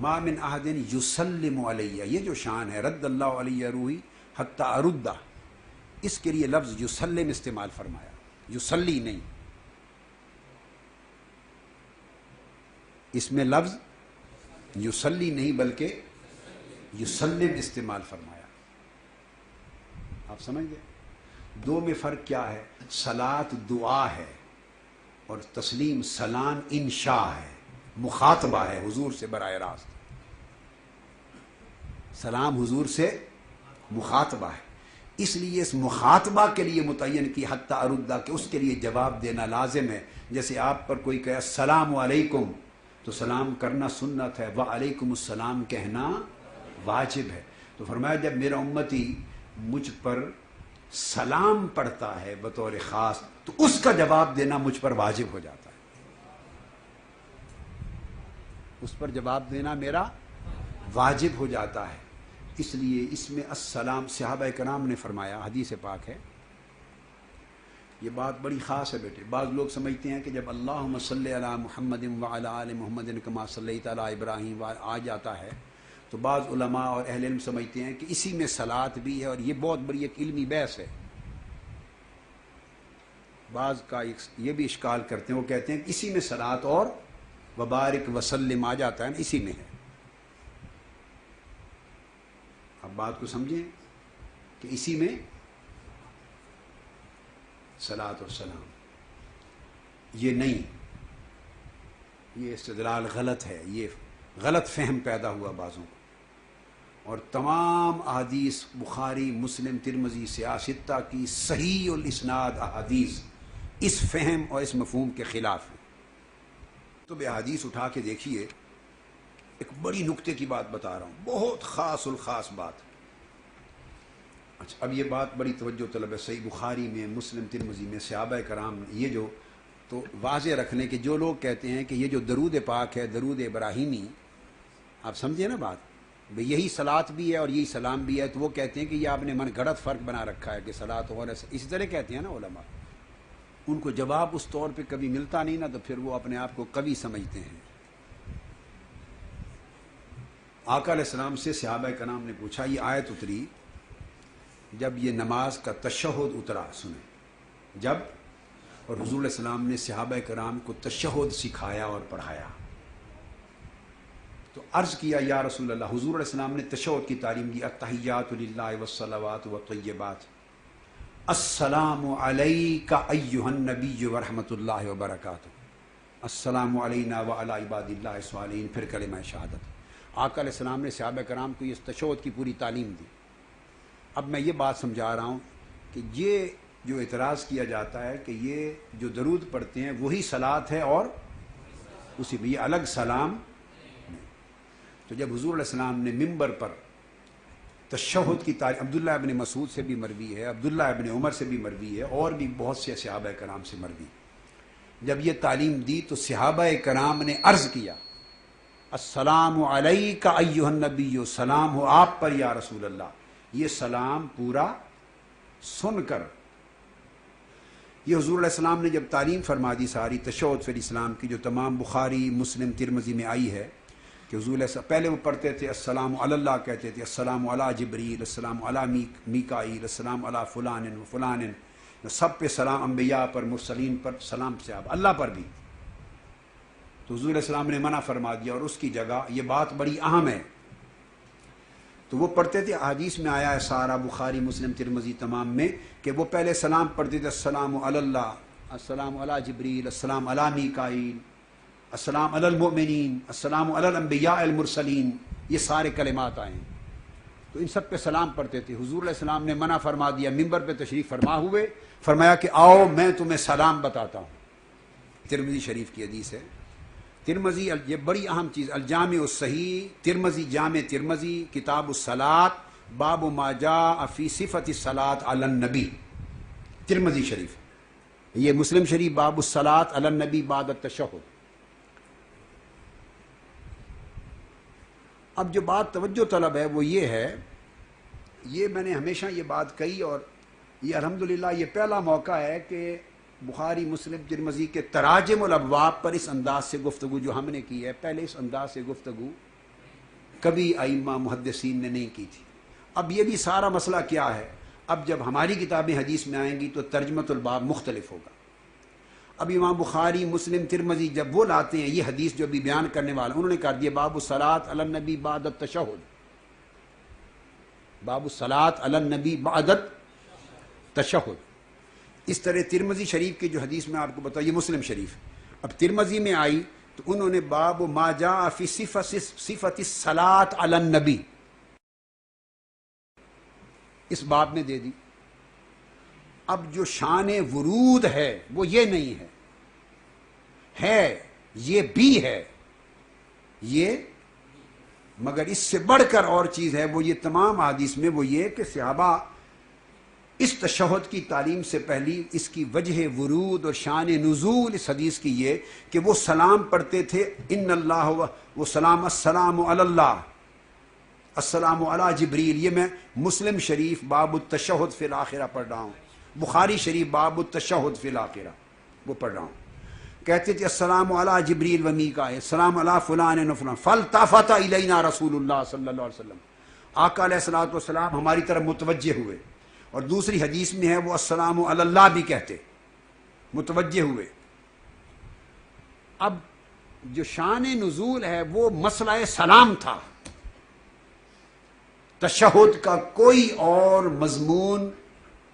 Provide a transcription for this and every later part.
ما من احد یسلم علیہ، یہ جو شان ہے رد اللہ علیہ روحی حتی اردہ، اس کے لیے لفظ یسلم استعمال فرمایا، یسلی نہیں، اس میں لفظ یسلی نہیں بلکہ یسلم استعمال فرمایا۔ آپ سمجھ گئے؟ دو میں فرق کیا ہے؟ صلاۃ دعا ہے اور تسلیم سلام انشاء ہے، مخاطبہ ہے حضور سے براہ راست، سلام حضور سے مخاطبہ ہے، اس لیے اس مخاطبہ کے لیے متعین کی حتی اردہ کہ اس کے لیے جواب دینا لازم ہے۔ جیسے آپ پر کوئی کہے السلام علیکم تو سلام کرنا سنت ہے، وعلیکم السلام کہنا واجب ہے۔ تو فرمایا جب میرا امتی مجھ پر سلام پڑھتا ہے بطور خاص تو اس کا جواب دینا مجھ پر واجب ہو جاتا ہے، اس پر جواب دینا میرا واجب ہو جاتا ہے۔ اس لیے اس میں السلام، صحابہ کرام نے فرمایا، حدیث پاک ہے، یہ بات بڑی خاص ہے بیٹے۔ بعض لوگ سمجھتے ہیں کہ جب اللہم صلی علی محمد وعلی آل محمد کما صلیت علی ابراہیم آ جاتا ہے تو بعض علماء اور اہل علم سمجھتے ہیں کہ اسی میں صلاۃ بھی ہے، اور یہ بہت بڑی ایک علمی بحث ہے۔ بعض کا یہ بھی اشکال کرتے ہیں، وہ کہتے ہیں کہ اسی میں صلاۃ اور وبارک وسلم آ جاتا ہے نا، اسی میں ہے۔ اب بات کو سمجھیں کہ اسی میں صلاۃ اور سلام، یہ نہیں، یہ استدلال غلط ہے، یہ غلط فہم پیدا ہوا بعضوں کو، اور تمام احادیث بخاری مسلم ترمذی سیاستہ کی صحیح الاسناد احادیث اس فہم اور اس مفہوم کے خلاف ہیں۔ تو بے حدیث اٹھا کے دیکھیے، ایک بڑی نکتے کی بات بتا رہا ہوں، بہت خاص الخاص بات۔ اچھا اب یہ بات بڑی توجہ طلب ہے، صحیح بخاری میں مسلم ترمذی میں صحابہ کرام یہ جو تو واضح رکھنے کے جو لوگ کہتے ہیں کہ یہ جو درود پاک ہے، درود ابراہیمی، آپ سمجھے نا بات، یہی صلاۃ بھی ہے اور یہی سلام بھی ہے، تو وہ کہتے ہیں کہ یہ آپ نے من گھڑت فرق بنا رکھا ہے کہ صلاۃ اور اسی طرح کہتے ہیں نا علماء، ان کو جواب اس طور پہ کبھی ملتا نہیں نا، تو پھر وہ اپنے آپ کو قوی سمجھتے ہیں۔ آقا علیہ السلام سے صحابہ کرام نے پوچھا، یہ آیت اتری جب یہ نماز کا تشہد اترا، سنیں جب، اور حضور علیہ السلام نے صحابہ کرام کو تشہد سکھایا اور پڑھایا، تو عرض کیا یا رسول اللہ، حضور علیہ السلام نے تشہد کی تعلیم دی، التحیات للہ والصلوات والطیبات، السلام علیک ایھا النبی ورحمۃ اللہ وبرکاتہ، السلام علینا وعلی عباد اللہ الصالحین، پھر کلمہ شہادت۔ آقا علیہ السلام نے صحابہ کرام کو یہ تشہد کی پوری تعلیم دی۔ اب میں یہ بات سمجھا رہا ہوں کہ یہ جو اعتراض کیا جاتا ہے کہ یہ جو درود پڑھتے ہیں وہی صلاۃ ہے اور اسی میں، یہ الگ سلام نہیں۔ تو جب حضور علیہ السلام نے ممبر پر تشہد کی تعلیم، عبداللہ ابن مسعود سے بھی مروی ہے، عبداللہ ابن عمر سے بھی مروی ہے، اور بھی بہت سے صحابہ کرام سے مروی، جب یہ تعلیم دی تو صحابہ کرام نے عرض کیا السلام علیک ایھا النبی، سلام ہو آپ پر یا رسول اللہ۔ یہ سلام پورا سن کر یہ حضور علیہ السلام نے جب تعلیم فرما دی ساری تشہد فی الاسلام کی، جو تمام بخاری مسلم ترمذی میں آئی ہے کہ حضور علیہ السلام پہلے وہ پڑھتے تھے السلام علی اللہ، کہتے تھے السلام علی جبریل، السلام علی میکائیل، السلام علی فلان و فلان، سب پہ سلام، انبیاء پر، مرسلین پر سلام، صحابہ اللہ پر بھی۔ تو حضور علیہ السلام نے منع فرما دیا، اور اس کی جگہ یہ بات بڑی اہم ہے، تو وہ پڑھتے تھے، حدیث میں آیا ہے سارا بخاری مسلم ترمذی تمام میں کہ وہ پہلے سلام پڑھتے تھے السلام علی اللہ، السلام علی جبریل، السلام علی میکائیل، السلام علی المؤمنین، السلام علی الانبیاء المرسلین، یہ سارے کلمات آئے ہیں، تو ان سب پہ سلام پڑھتے تھے۔ حضور علیہ السلام نے منع فرما دیا، ممبر پہ تشریف فرما ہوئے فرمایا کہ آؤ میں تمہیں سلام بتاتا ہوں۔ ترمذی شریف کی حدیث ہے، ترمذی، یہ بڑی اہم چیز، الجامع الصحیح ترمذی، جامع ترمذی، کتاب الصلاۃ، باب ما جاء فی صفۃ الصلاۃ علی النبی، ترمذی شریف۔ یہ مسلم شریف باب الصلاۃ علی النبی بعد التشہد۔ اب جو بات توجہ طلب ہے وہ یہ ہے، یہ میں نے ہمیشہ یہ بات کہی، اور یہ الحمدللہ یہ پہلا موقع ہے کہ بخاری مسلم ترمذی کے تراجم الابواب پر اس انداز سے گفتگو جو ہم نے کی ہے، پہلے اس انداز سے گفتگو کبھی ائمہ محدثین نے نہیں کی تھی۔ اب یہ بھی سارا مسئلہ کیا ہے، اب جب ہماری کتابیں حدیث میں آئیں گی تو ترجمۃ الباب مختلف ہوگا۔ اب امام بخاری، مسلم، ترمذی جب وہ لاتے ہیں یہ حدیث جو بھی بیان کرنے والا، انہوں نے کر دیا باب الصلاۃ علی النبی بعد التشہد، باب الصلاۃ علی النبی بعد التشہد۔ اس طرح ترمذی شریف کی جو حدیث میں آپ کو بتایا، یہ مسلم شریف، اب ترمذی میں آئی تو انہوں نے باب ما جاء فی صفت الصلاۃ علی النبی اس باب میں دے دی۔ اب جو شان ورود ہے وہ یہ نہیں ہے یہ بھی ہے یہ، مگر اس سے بڑھ کر اور چیز ہے، وہ یہ تمام حدیث میں وہ یہ کہ صحابہ اس تشہد کی تعلیم سے پہلی اس کی وجہ ورود اور شان نزول اس حدیث کی یہ کہ وہ سلام پڑھتے تھے، ان اللہ وہ سلام السلام علی اللہ السلام علی جبریل۔ یہ میں مسلم شریف باب التشہد فی الآخرہ پڑھ رہا ہوں، بخاری شریف باب التشہد فی الآخرہ وہ پڑھ رہا ہوں۔ کہتے تھے السلام علی جبریل و میکائیل، السلام علی فلان و فلان، فالتفت الینا رسول اللہ صلی اللہ علیہ وسلم، آقا علیہ الصلوۃ والسلام ہماری طرف متوجہ ہوئے۔ اور دوسری حدیث میں ہے وہ السلام علی اللہ بھی کہتے، متوجہ ہوئے۔ اب جو شان نزول ہے وہ مسئلہ سلام تھا، تشہد کا کوئی اور مضمون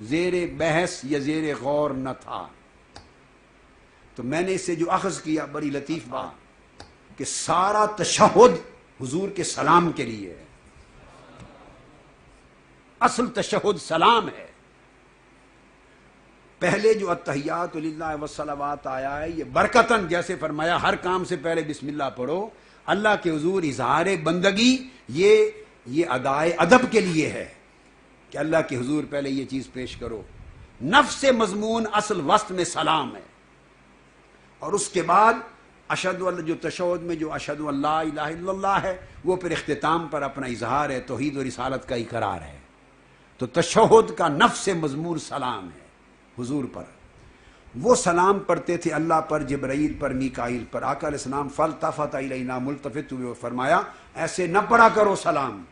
زیر بحث یا زیر غور نہ تھا۔ تو میں نے اس سے جو اخذ کیا بڑی لطیف بات کہ سارا تشہد حضور کے سلام کے لیے ہے، اصل تشہد سلام ہے۔ پہلے جو التحیات للہ والصلوات آیا ہے یہ برکتاً، جیسے فرمایا ہر کام سے پہلے بسم اللہ پڑھو، اللہ کے حضور اظہار بندگی، یہ ادائے ادب کے لیے ہے کہ اللہ کے حضور پہلے یہ چیز پیش کرو۔ نفس مضمون اصل وسط میں سلام ہے، اور اس کے بعد اشہد جو تشہد میں جو اشہد اللہ الہ الا اللہ ہے وہ پھر اختتام پر اپنا اظہار ہے، توحید و رسالت کا اقرار ہے۔ تو تشہد کا نفس مضمون سلام ہے حضور پر۔ وہ سلام پڑھتے تھے اللہ پر، جبرائیل پر، میکائیل پر۔ آقا علیہ السلام فالتفت الینا، ملتفت ہوئے، فرمایا ایسے نہ پڑھا کرو سلام۔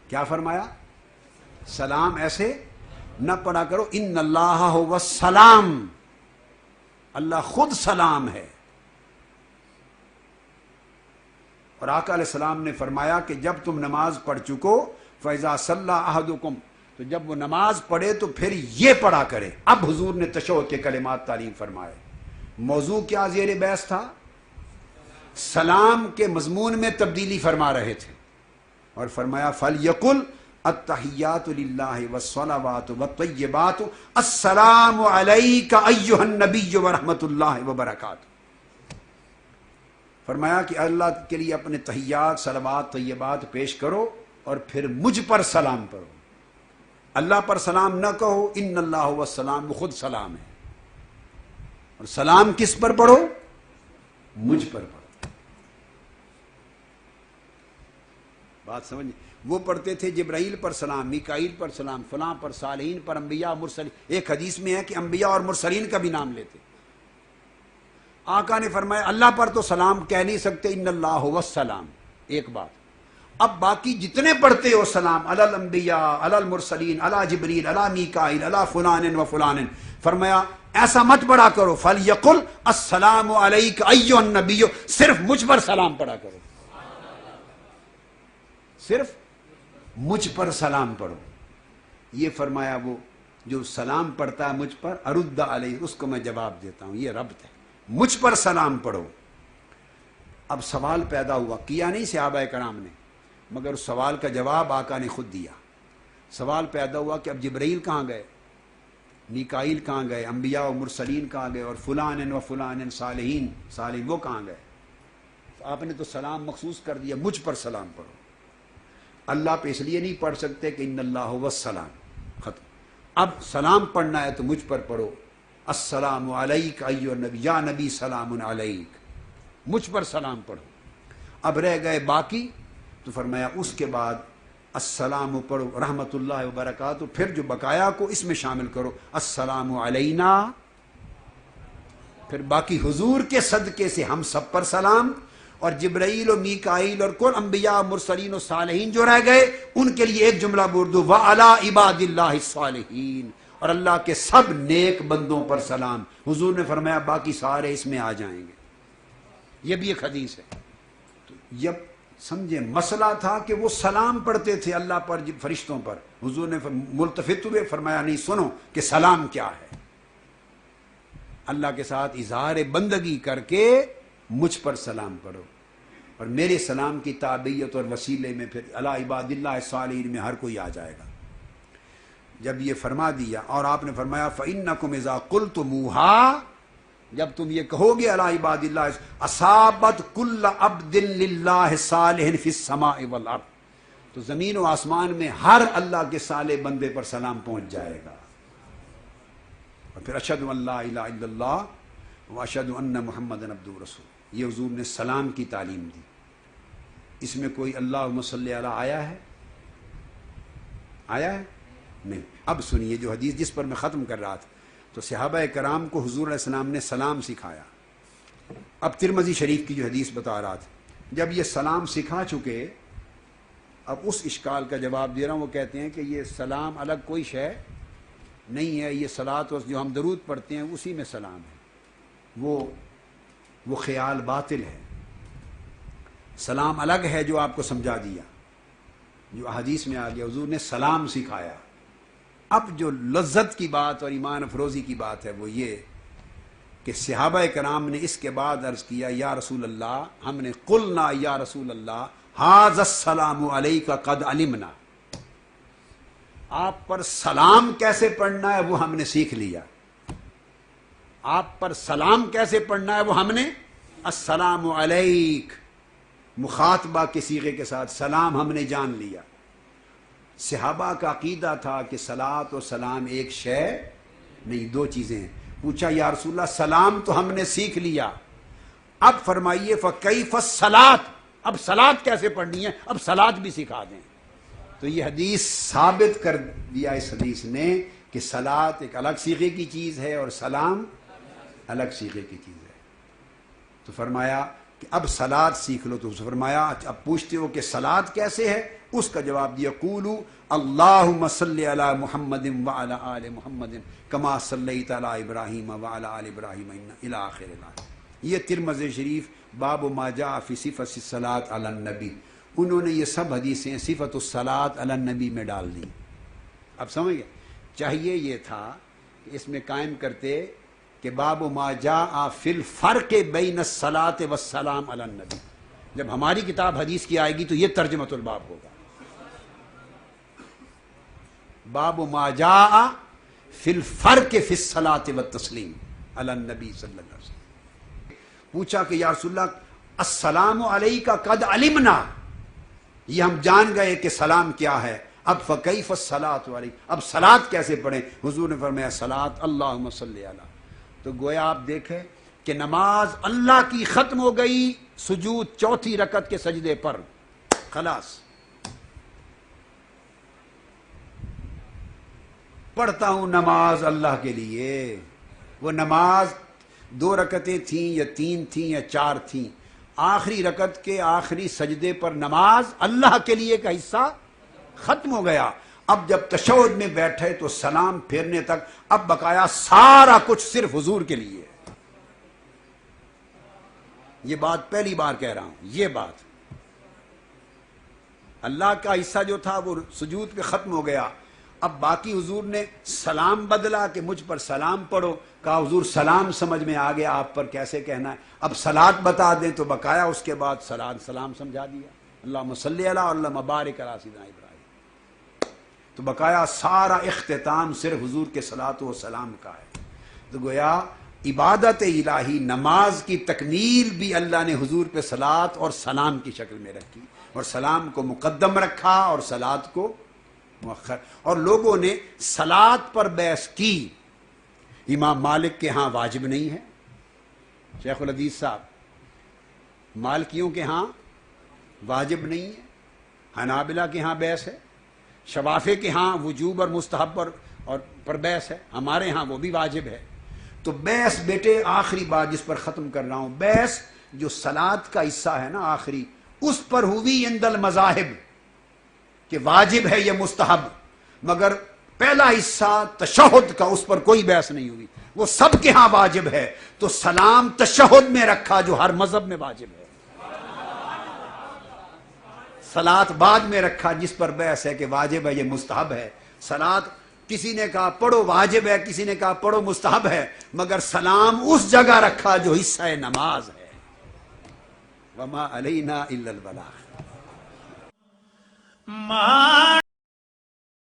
کیا فرمایا؟ سلام ایسے نہ پڑھا کرو، ان اللہ هو السلام، اللہ خود سلام ہے۔ اور آقا علیہ السلام نے فرمایا کہ جب تم نماز پڑھ چکو فَإِذَا صَلَّى أَحَدُكُمْ، تو جب وہ نماز پڑھے تو پھر یہ پڑھا کرے۔ اب حضور نے تشہد کے کلمات تعلیم فرمائے۔ موضوع کیا زیر بحث تھا؟ سلام کے مضمون میں تبدیلی فرما رہے تھے، اور فرمایا فَلْيَقُلْ التحیات للہ والصلوات والطیبات السلام علیک ایھا النبی ورحمۃ اللہ وبرکاتہ۔ فرمایا کہ اللہ کے لیے اپنے تحیات، صلوات، طیبات پیش کرو اور پھر مجھ پر سلام پڑھو۔ اللہ پر سلام نہ کہو، ان اللہ هو السلام، وہ خود سلام ہے، اور سلام کس پر پڑھو؟ مجھ پر پڑھو۔ بات سمجھ؟ وہ پڑھتے تھے جبرائیل پر سلام، میکائیل پر سلام، فلاں پر، صالحین پر، انبیاء، مرسلین۔ ایک حدیث میں ہے کہ انبیاء اور مرسلین کا بھی نام لیتے۔ آقا نے فرمایا اللہ پر تو سلام کہہ نہیں سکتے، ان اللہ هو السلام، ایک بات۔ اب باقی جتنے پڑھتے ہو سلام، علی الانبیاء، علی المرسلین، علی جبریل، علی میکائیل، علی فلان و فلان، فرمایا ایسا مت پڑھا کرو، فلیقل السلام علیک ایھا النبی، صرف مجھ پر سلام پڑھا کرو، صرف مجھ پر سلام پڑھو۔ یہ فرمایا وہ جو سلام پڑھتا ہے مجھ پر، ارد علیہ، اس کو میں جواب دیتا ہوں، یہ ربط ہے، مجھ پر سلام پڑھو۔ اب سوال پیدا ہوا، کیا نہیں صحابہ کرام نے، مگر اس سوال کا جواب آقا نے خود دیا۔ سوال پیدا ہوا کہ اب جبرائیل کہاں گئے، میکائیل کہاں گئے، انبیاء و مرسلین کہاں گئے، اور فلان و فلان صالحین وہ کہاں گئے؟ تو آپ نے تو سلام مخصوص کر دیا، مجھ پر سلام پڑھو۔ اللہ پہ اس لیے نہیں پڑھ سکتے کہ ان اللہ هو السلام، ختم۔ اب سلام پڑھنا ہے تو مجھ پر پڑھو، السلام علیک ایھا النبی، یا نبی سلام علیک، مجھ پر سلام پڑھو۔ اب رہ گئے باقی، تو فرمایا اس کے بعد السلام پڑھو رحمت اللہ وبرکاتہ، پھر جو بقایا کو اس میں شامل کرو، السلام علینا، پھر باقی حضور کے صدقے سے ہم سب پر سلام، اور جبرائیل و میکائیل اور کل انبیاء مرسلین و صالحین جو رہ گئے ان کے لیے ایک جملہ بول دو وَعَلَىٰ عِبَادِ اللَّهِ الصَّالِحِينَ، اور اللہ کے سب نیک بندوں پر سلام۔ حضور نے فرمایا باقی سارے اس میں آ جائیں گے۔ یہ بھی ایک حدیث ہے۔ تو جب سمجھے مسئلہ تھا کہ وہ سلام پڑھتے تھے اللہ پر، فرشتوں پر، حضور نے ملتفت ہوئے فرمایا نہیں، سنو کہ سلام کیا ہے، اللہ کے ساتھ اظہار بندگی کر کے مجھ پر سلام پڑھو، اور میرے سلام کی تابعیت اور وسیلے میں پھر علی عباد اللہ الصالحین میں ہر کوئی آ جائے گا۔ جب یہ فرما دیا اور آپ نے فرمایا فَإِنَّكُمْ إِذَا قُلْتُمُوهَا، جب تم یہ کہو گے علی عباد اللہ اصابت کل عبد للہ صالح فی السماء والارض، تو زمین و آسمان میں ہر اللہ کے صالح بندے پر سلام پہنچ جائے گا۔ اور پھر اشہد ان لا الہ الا اللہ واشہد ان محمد عبدہ ورسولہ، یہ حضور نے سلام کی تعلیم دی۔ اس میں کوئی اللہم صلی علی آیا ہے؟ آیا ہے؟ نہیں۔ اب سنیے جو حدیث جس پر میں ختم کر رہا تھا، تو صحابہ کرام کو حضور علیہ السلام نے سلام سکھایا۔ اب ترمذی شریف کی جو حدیث بتا رہا تھا، جب یہ سلام سکھا چکے، اب اس اشکال کا جواب دے رہا ہوں۔ وہ کہتے ہیں کہ یہ سلام الگ کوئی شے نہیں ہے، یہ صلاۃ جو ہم درود پڑھتے ہیں اسی میں سلام ہے، وہ خیال باطل ہے۔ سلام الگ ہے جو آپ کو سمجھا دیا، جو حدیث میں آ گیا، حضور نے سلام سکھایا۔ اب جو لذت کی بات اور ایمان افروزی کی بات ہے وہ یہ کہ صحابہ کرام نے اس کے بعد عرض کیا یا رسول اللہ، ہم نے قلنا یا رسول اللہ ھذا السلام علیک قد علمنا، آپ پر سلام کیسے پڑھنا ہے وہ ہم نے سیکھ لیا۔ آپ پر سلام کیسے پڑھنا ہے وہ ہم نے، السلام علیک، مخاطبہ کے صیغے کے ساتھ سلام ہم نے جان لیا۔ صحابہ کا عقیدہ تھا کہ صلاۃ و سلام ایک شے نہیں، دو چیزیں ہیں۔ پوچھا یا رسول اللہ سلام تو ہم نے سیکھ لیا، اب فرمائیے فکیف الصلاۃ، اب صلاۃ کیسے پڑھنی ہے، اب صلاۃ بھی سکھا دیں۔ تو یہ حدیث ثابت کر دیا اس حدیث نے کہ صلاۃ ایک الگ صیغے کی چیز ہے اور سلام الگ صیغے کی چیز ہے۔ تو فرمایا کہ اب صلاۃ سیکھ لو، تو فرمایا اب پوچھتے ہو کہ صلاۃ کیسے ہے، اس کا جواب دیا قولوا اللہم صلی علی محمد وعلی آل محمد کما صلیت علی ابراہیم وعلی آل ابراہیم الی آخر الآیہ۔ یہ ترمذی شریف باب ما جاء فی صفۃ الصلاۃ علی النبی، انہوں نے یہ سب حدیثیں صفۃ الصلاۃ علی النبی میں ڈال دی۔ اب سمجھ گئے؟ چاہیے یہ تھا کہ اس میں قائم کرتے کہ باب ما جاء فی الفرق بین الصلاۃ والسلام علی النبی، جب ہماری کتاب حدیث کی آئے گی تو یہ ترجمۃ الباب ہوگا، باب ما جاء فی الفرق فی الصلاۃ والتسلیم علی النبی صلی اللہ علیہ وسلم۔ پوچھا کہ یا رسول اللہ السلام علیک قد علمنا، یہ ہم جان گئے کہ سلام کیا ہے، اب فکیف الصلاۃ علیک، اب صلاۃ کیسے پڑھیں؟ حضور نے فرمایا صلاۃ اللہم صلی علی۔ تو گویا آپ دیکھیں کہ نماز اللہ کی ختم ہو گئی سجود چوتھی رکعت کے سجدے پر، خلاص۔ پڑھتا ہوں نماز اللہ کے لیے، وہ نماز 2 رکعتیں تھیں یا 3 تھیں یا 4 تھیں، آخری رکعت کے آخری سجدے پر نماز اللہ کے لیے کا حصہ ختم ہو گیا۔ اب جب تشہد میں بیٹھے تو سلام پھیرنے تک اب بقایا سارا کچھ صرف حضور کے لیے۔ یہ بات پہلی بار کہہ رہا ہوں، یہ بات اللہ کا حصہ جو تھا وہ سجود پہ ختم ہو گیا۔ اب باقی حضور نے سلام بدلا کہ مجھ پر سلام پڑھو، کہا حضور سلام سمجھ میں آ گیا، آپ پر کیسے کہنا ہے، اب صلاۃ بتا دیں، تو بقایا اس کے بعد سلام سمجھا دیا، اللہم صلی علی اللہم بارک علی سیدنا ابراہیم۔ تو بقایا سارا اختتام صرف حضور کے صلاۃ و سلام کا ہے۔ تو گویا عبادت الہی نماز کی تکمیل بھی اللہ نے حضور پہ صلاۃ اور سلام کی شکل میں رکھی، اور سلام کو مقدم رکھا اور صلاۃ کو مؤخر۔ اور لوگوں نے صلاۃ پر بحث کی، امام مالک کے ہاں واجب نہیں ہے، شیخ الحدیث صاحب مالکیوں کے ہاں واجب نہیں ہے، حنابلہ کے ہاں بحث ہے، شوافی کے ہاں وجوب اور مستحب اور پر بحث ہے، ہمارے ہاں وہ بھی واجب ہے۔ تو بحث بیٹے آخری بات جس پر ختم کر رہا ہوں، بحث جو صلاۃ کا حصہ ہے نا آخری، اس پر ہوئی عند المذاہب کہ واجب ہے یہ مستحب، مگر پہلا حصہ تشہد کا اس پر کوئی بحث نہیں ہوئی، وہ سب کے ہاں واجب ہے، تو سلام تشہد میں رکھا جو ہر مذہب میں واجب ہے، صلاۃ بعد میں رکھا جس پر بحث ہے کہ واجب ہے یہ مستحب ہے۔ صلاۃ کسی نے کہا پڑھو واجب ہے، کسی نے کہا پڑھو مستحب ہے، مگر سلام اس جگہ رکھا جو حصہ نماز ہے۔ وما علینا الا البلاغ۔